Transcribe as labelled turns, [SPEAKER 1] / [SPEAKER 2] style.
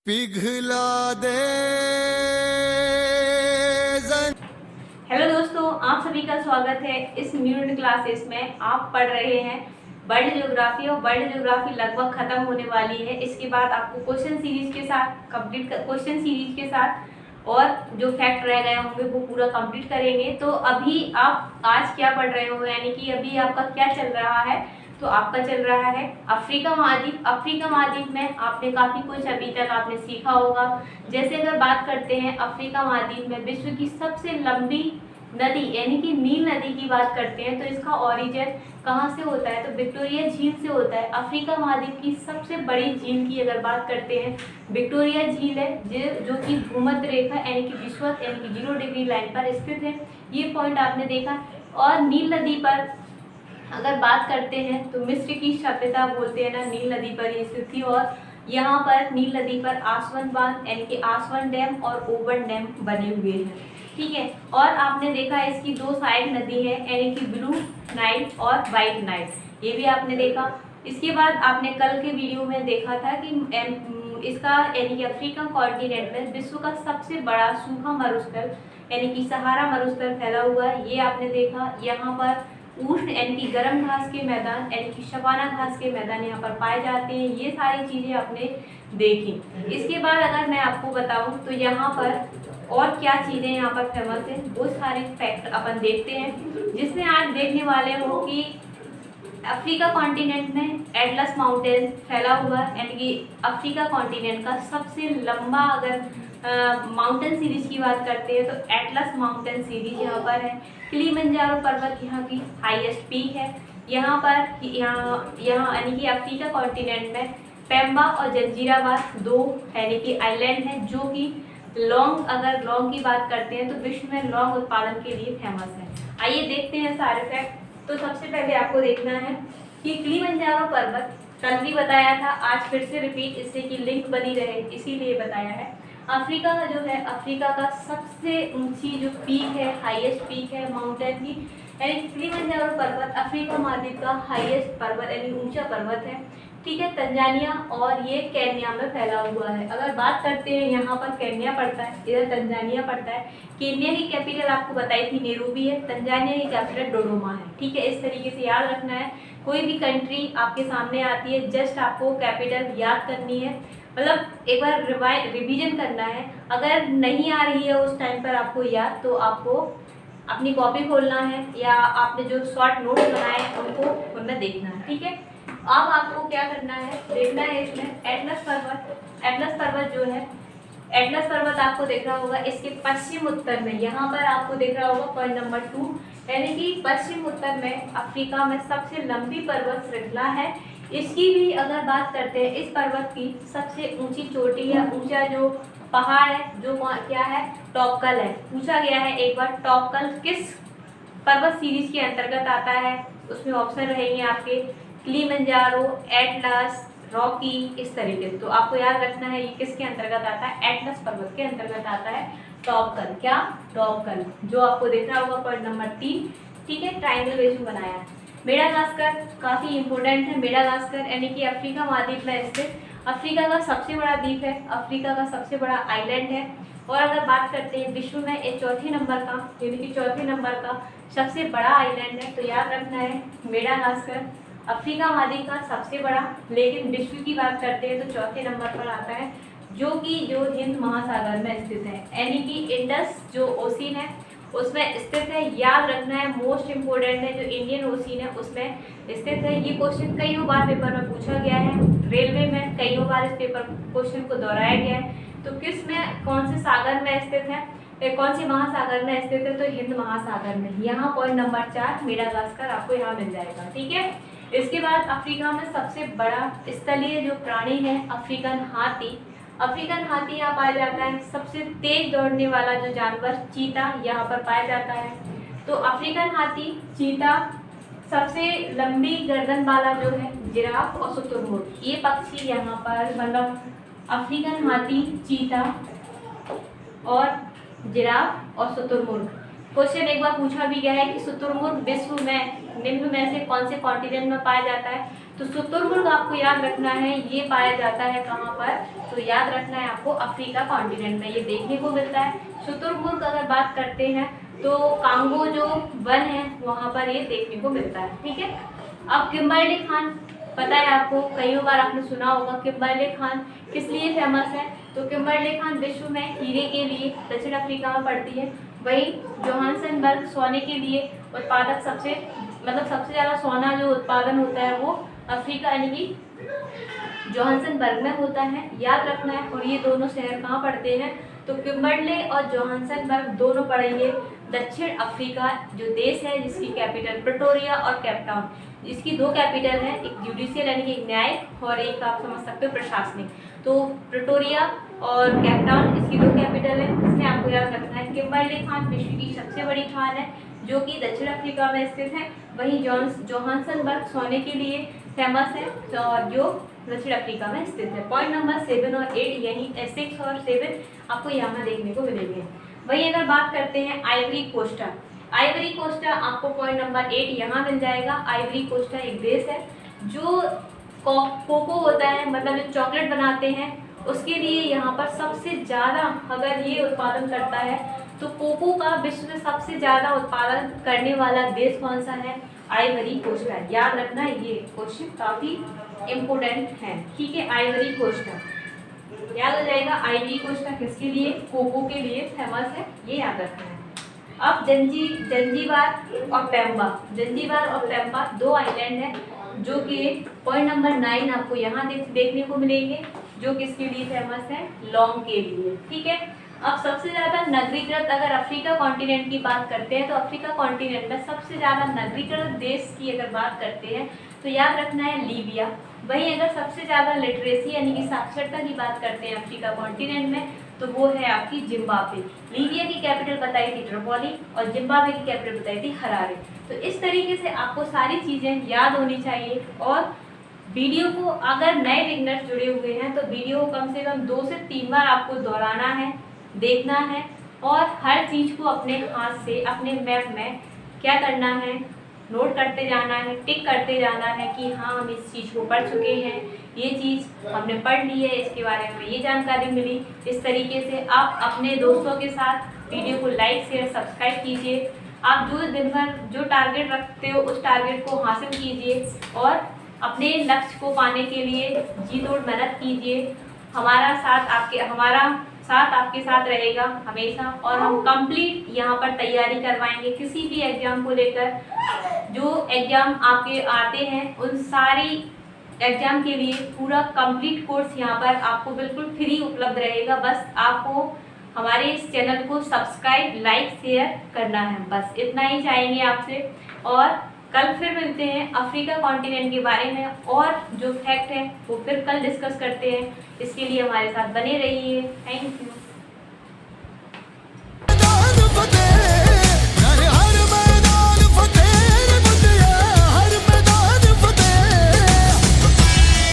[SPEAKER 1] पिघला दे।
[SPEAKER 2] हेलो दोस्तों, आप सभी का स्वागत है इस न्यू क्लासेस में। आप पढ़ रहे हैं वर्ल्ड ज्योग्राफी और वर्ल्ड ज्योग्राफी लगभग खत्म होने वाली है। इसके बाद आपको क्वेश्चन सीरीज के साथ क्वेश्चन सीरीज के साथ और जो फैक्ट रह गए होंगे वो पूरा कंप्लीट करेंगे। तो अभी आप आज क्या पढ़ रहे हो, यानी कि अभी आपका क्या चल रहा है? तो आपका चल रहा है अफ्रीका महाद्वीप। अफ्रीका महाद्वीप में आपने काफ़ी कुछ अभी तक आपने सीखा होगा। जैसे अगर बात करते हैं अफ्रीका महाद्वीप में विश्व की सबसे लंबी नदी यानी कि नील नदी की बात करते हैं, तो इसका ओरिजिन कहाँ से होता है? तो विक्टोरिया झील से होता है। अफ्रीका महाद्वीप की सबसे बड़ी झील की अगर बात करते हैं, विक्टोरिया झील है जो कि भूमध्य रेखा यानी कि विषुवत यानी कि 0 डिग्री लाइन पर स्थित है। ये पॉइंट आपने देखा। और नील नदी पर अगर बात करते हैं तो मिस्र की सभ्यता बोलते हैं ना, नील नदी पर ही स्थित थी। और यहाँ पर नील नदी पर आसवन बांध यानी कि आसवन डैम और ओवन डैम बने हुए हैं, ठीक है। और आपने देखा इसकी दो साइड नदी है यानी कि ब्लू नाइल और वाइट नाइल, ये भी आपने देखा। इसके बाद आपने कल के वीडियो में देखा था कि इसका यानी कि अफ्रीका कॉन्टिनेंट में विश्व का सबसे बड़ा सूखा मरुस्थल यानी कि सहारा मरुस्थल फैला हुआ है, ये आपने देखा। यहाँ पर उष्ण यानी कि गर्म घास के मैदान यानी कि शबाना घास के मैदान यहाँ पर पाए जाते हैं। ये सारी चीज़ें आपने देखी। इसके बाद अगर मैं आपको बताऊं तो यहाँ पर और क्या चीज़ें यहाँ पर फेमस है वो सारे फैक्ट अपन देखते हैं, जिसमें आज देखने वाले हो कि अफ्रीका कॉन्टिनेंट में एटलस माउंटेन फैला हुआ है, यानी कि अफ्रीका कॉन्टिनेंट का सबसे लंबा अगर माउंटेन सीरीज की बात करते हैं तो एटलस माउंटेन सीरीज यहाँ पर है। किलिमंजारो पर्वत यहाँ की हाईएस्ट पीक है। यहाँ पर यहाँ यानी कि अफ्रीका कॉन्टिनेंट में पेम्बा और जंजीराबाद दो यानी कि आइलैंड है, जो कि अगर लौंग की बात करते हैं तो विश्व में लौंग उत्पादन के लिए फेमस है। आइए देखते हैं सारे फैक्ट। तो सबसे पहले आपको देखना है कि किलिमंजारो पर्वत कल भी बताया था, आज फिर से रिपीट, इससे की लिंक बनी रहे इसीलिए बताया है। अफ्रीका का जो है अफ्रीका का सबसे ऊंची जो पीक है, हाईएस्ट पीक है माउंटेन की, यानी किलिमंजारो पर्वत अफ्रीका महाद्वीप का हाईएस्ट पर्वत यानी ऊंचा पर्वत है, ठीक है। तंजानिया और ये केन्या में फैला हुआ है। अगर बात करते हैं यहाँ पर केन्या पड़ता है, इधर तंजानिया पड़ता है। केन्या की कैपिटल आपको बताई थी नैरोबी है, तंजानिया की कैपिटल डोडोमा है, ठीक है। इस तरीके से याद रखना है। कोई भी कंट्री आपके सामने आती है जस्ट आपको कैपिटल याद करनी है, मतलब एक बार रिवीजन करना है। अगर नहीं आ रही है उस टाइम पर आपको याद, तो आपको अपनी कॉपी खोलना है या आपने जो शॉर्ट नोट्स बनाए उनको उनमें देखना है, ठीक है। अब आपको क्या करना है, देखना है इसमें एटलस पर्वत जो है, एटलस पर्वत आपको दिख रहा होगा इसके पश्चिम उत्तर में। यहाँ पर आपको दिख रहा होगा पॉइंट नंबर 2, यानी कि पश्चिम उत्तर में अफ्रीका में सबसे लंबी पर्वत श्रृंखला है। इसकी भी अगर बात करते हैं, इस पर्वत की सबसे ऊंची चोटी या ऊंचा जो पहाड़ है जो क्या है, टॉपकल है। पूछा गया है एक बार टॉपकल किस पर्वत सीरीज के अंतर्गत आता है, उसमें ऑप्शन रहेंगे आपके किलिमंजारो, एटलस, रॉकी, इस तरीके से। तो आपको याद रखना है ये किसके अंतर्गत आता है, एटलस पर्वत के अंतर्गत आता है टॉपकल। क्या? टॉपकल, जो आपको देख रहा होगा पॉइंट नंबर 3, ठीक है। ट्राइंगल बेस में बनाया है। मेडागास्कर काफ़ी इंपॉर्टेंट है। मेडागास्कर यानी कि अफ्रीका महाद्वीप में स्थित अफ्रीका का सबसे बड़ा द्वीप है, अफ्रीका का सबसे बड़ा आइलैंड है। और अगर बात करते हैं विश्व में ये चौथे नंबर का सबसे बड़ा आइलैंड है, तो याद रखना है मेडागास्कर अफ्रीका महाद्वीप का सबसे बड़ा। लेकिन विश्व की बात करते हैं तो चौथे नंबर पर आता है, जो हिंद महासागर में स्थित है, यानी कि इंडस जो ओशियन है उसमें स्थित है। याद रखना है, मोस्ट इम्पोर्टेंट है, जो इंडियन ओशियन है उसमें स्थित है। ये क्वेश्चन कई बार पेपर में पूछा गया है, रेलवे में कई बार इस पेपर क्वेश्चन को दोहराया गया है। तो किस में कौन से सागर में स्थित है, कौन सी महासागर में स्थित है? तो हिंद महासागर में। यहाँ पॉइंट नंबर 4 मेडागास्कर आपको यहाँ मिल जाएगा, ठीक है। इसके बाद अफ्रीका में सबसे बड़ा स्थलीय जो प्राणी है अफ्रीकन हाथी। अफ्रीकन हाथी यहाँ पाया जाता है। सबसे तेज दौड़ने वाला जो जानवर चीता यहाँ पर पाया जाता है। तो अफ्रीकन हाथी, चीता, सबसे लंबी गर्दन वाला जो है जिराफ और शुतुरमुर्ग, ये पक्षी यहाँ पर, मतलब अफ्रीकन हाथी, चीता और जिराफ और शुतुरमुर्ग। क्वेश्चन एक बार पूछा भी गया है कि शुतुरमुर्ग विश्व में निम्न में से कौन से कॉन्टिनेंट में पाया जाता है? तो शुतुरमुर्ग आपको याद रखना है, ये पाया जाता है कहाँ पर, तो याद रखना है आपको अफ्रीका कॉन्टिनेंट में ये देखने को मिलता है। शुतुरमुर्ग अगर बात करते हैं तो कांगो जो वन है वहाँ पर ये देखने को मिलता है, ठीक है। अब किम्बरले खान, पता है आपको, कई बार आपने सुना होगा किम्बरले खान किस लिए फेमस है, तो किम्बरले खान विश्व में हीरे के लिए दक्षिण अफ्रीका में पड़ती है। वहीं जोहान्सनबर्ग सोने के लिए उत्पादक सबसे ज़्यादा सोना जो उत्पादन होता है वो अफ्रीका यानी कि जोहान्सनबर्ग में होता है, याद रखना है। और ये दोनों शहर कहाँ पड़ते हैं, तो किम्बरले और जोहान्सनबर्ग दोनों पड़ेंगे दक्षिण अफ्रीका जो देश है, जिसकी कैपिटल प्रिटोरिया और केप टाउन। इसकी दो कैपिटल है, एक जुडिशियल यानी कि एक न्यायिक और एक आप समझ सकते हो प्रशासनिक। तो प्रिटोरिया और केप टाउन इसकी दो कैपिटल है, इसमें आपको याद रखना है। किम्बरले खान विश्व की सबसे बड़ी खान है जो कि दक्षिण अफ्रीका में स्थित है। वहीं जोहान्सनबर्ग सोने के लिए फेमस है और जो दक्षिण अफ्रीका में स्थित है। पॉइंट नंबर 7 और 8 यानी 6 और 7 आपको यहाँ देखने को मिलेंगे। वहीं अगर बात करते हैं आइवरी कोस्टा, आइवरी कोस्टा आपको पॉइंट नंबर 8 यहाँ मिल जाएगा। आइवरी कोस्टा एक देश है जो कोको होता है, मतलब जो चॉकलेट बनाते हैं उसके लिए यहाँ पर सबसे ज़्यादा अगर ये उत्पादन करता है तो कोको का विश्व में सबसे ज़्यादा उत्पादन करने वाला देश कौन सा है, आइवरी कोस्टा। याद रखना ये क्वेश्चन काफ़ी इम्पोर्टेंट है, ठीक है। आइवरी कोस्टा याद हो जाएगा, आइवरी कोस्टा किसके लिए, कोको के लिए फेमस है, ये याद रखना है। अब जंजीबार और पेम्बा, जंजीबार और पेम्बा दो आइलैंड है जो कि पॉइंट नंबर 9 आपको यहाँ देखने को मिलेंगे, जो किसके लिए फेमस है, लॉन्ग के लिए, ठीक है। अब सबसे ज़्यादा नगरीकृत, अगर अफ्रीका कॉन्टिनेंट की बात करते हैं तो अफ्रीका कॉन्टिनेंट में सबसे ज़्यादा नगरीकृत देश की अगर बात करते हैं तो याद रखना है लीबिया। वहीं अगर सबसे ज़्यादा लिटरेसी यानी कि साक्षरता की बात करते हैं अफ्रीका कॉन्टिनेंट में तो वो है आपकी जिम्बाब्वे। लीबिया की कैपिटल बताई थी ट्रिपोली और जिम्बाब्वे की कैपिटल बताई थी हरारे। तो इस तरीके से आपको सारी चीज़ें याद होनी चाहिए। और वीडियो को अगर नए बिगनर्स जुड़े हुए हैं तो वीडियो को कम से कम 2 से 3 बार आपको दोहराना है, देखना है और हर चीज़ को अपने हाथ से अपने मैप में क्या करना है, नोट करते जाना है, टिक करते जाना है कि हाँ हम इस चीज़ को पढ़ चुके हैं, ये चीज़ हमने पढ़ ली है, इसके बारे में ये जानकारी मिली। इस तरीके से आप अपने दोस्तों के साथ वीडियो को लाइक शेयर सब्सक्राइब कीजिए। आप जो दिन भर जो टारगेट रखते हो उस टारगेट को हासिल कीजिए और अपने लक्ष्य को पाने के लिए जी तोड़ मेहनत कीजिए। हमारा साथ आपके साथ रहेगा हमेशा और हम कंप्लीट यहाँ पर तैयारी करवाएंगे किसी भी एग्ज़ाम को लेकर। जो एग्ज़ाम आपके आते हैं उन सारी एग्ज़ाम के लिए पूरा कंप्लीट कोर्स यहाँ पर आपको बिल्कुल फ्री उपलब्ध रहेगा। बस आपको हमारे इस चैनल को सब्सक्राइब लाइक शेयर करना है, बस इतना ही चाहेंगे आपसे। और कल फिर मिलते हैं अफ्रीका कॉन्टिनेंट के बारे में और जो फैक्ट है वो फिर कल डिस्कस करते हैं। इसके लिए हमारे साथ बने रहिए। Thank you.